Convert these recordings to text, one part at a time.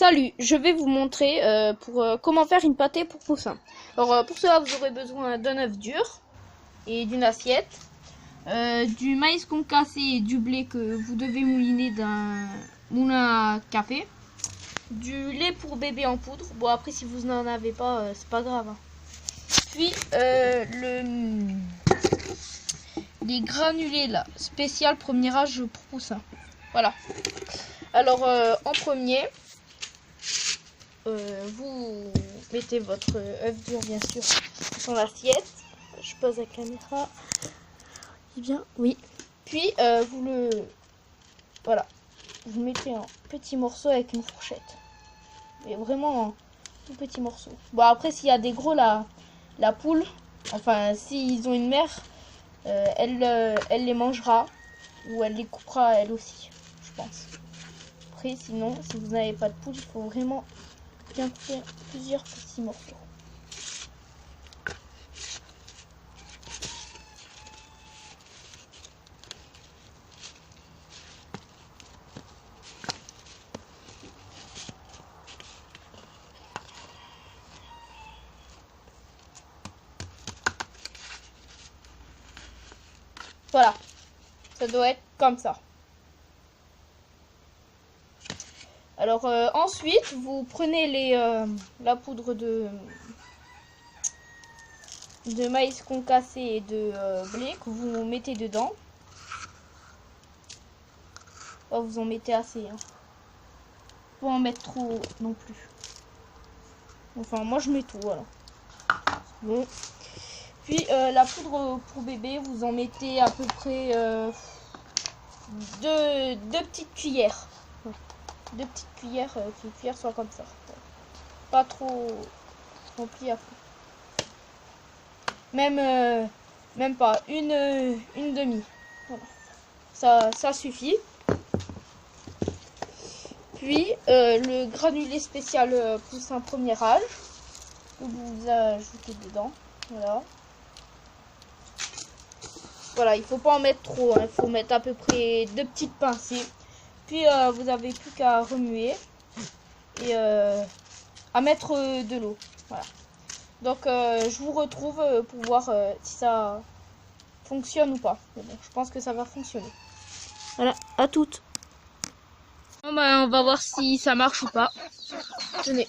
Salut, je vais vous montrer comment faire une pâtée pour poussins. Alors pour cela vous aurez besoin d'un œuf dur et d'une assiette, du maïs concassé et du blé que vous devez mouliner d'un moulin à café, du lait pour bébé en poudre. Bon après si vous n'en avez pas c'est pas grave. Hein. Puis les granulés là, spécial premier âge pour poussins. Voilà. Alors en premier, vous mettez votre œuf dur bien sûr dans l'assiette. Je pose la caméra. Eh bien, oui. Puis voilà, vous mettez en petits morceaux avec une fourchette. Et vraiment en tout petits morceaux. Bon après s'il y a des gros, la poule, enfin s'ils ont une mère, elle les mangera ou elle les coupera elle aussi, je pense. Après sinon si vous n'avez pas de poule, il faut vraiment bien couper plusieurs petits morceaux. Voilà, ça doit être comme ça. Alors ensuite, vous prenez la poudre de maïs concassé et de blé que vous mettez dedans. Oh, vous en mettez assez. Hein. Faut en mettre trop non plus. Enfin, moi je mets tout, voilà. Bon. Puis la poudre pour bébé, vous en mettez à peu près deux petites cuillères. Deux petites cuillères, que les cuillères soient comme ça. Pas trop rempli à fond. Même pas, une demi. Voilà. Ça suffit. Puis le granulé spécial poussin premier âge, que vous ajoutez dedans. Voilà. Voilà, il faut pas en mettre trop, hein. Il faut mettre à peu près 2 petites pincées. Puis vous avez plus qu'à remuer et à mettre de l'eau. Voilà. Donc je vous retrouve pour voir si ça fonctionne ou pas. Mais bon, je pense que ça va fonctionner. Voilà, à toutes. Bon, ben, on va voir si ça marche ou pas. Tenez.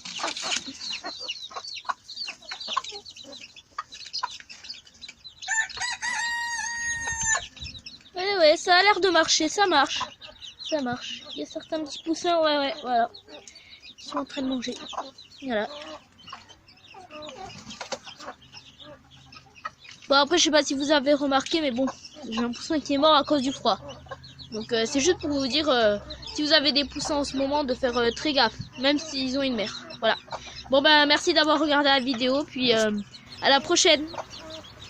Ouais, ça a l'air de marcher, ça marche. Ça marche. Il y a certains petits poussins, ouais, voilà. Ils sont en train de manger. Voilà. Bon, après, je sais pas si vous avez remarqué, mais bon, j'ai un poussin qui est mort à cause du froid. Donc, c'est juste pour vous dire, si vous avez des poussins en ce moment, de faire très gaffe, même s'ils ont une mère. Voilà. Bon, ben, merci d'avoir regardé la vidéo, puis à la prochaine.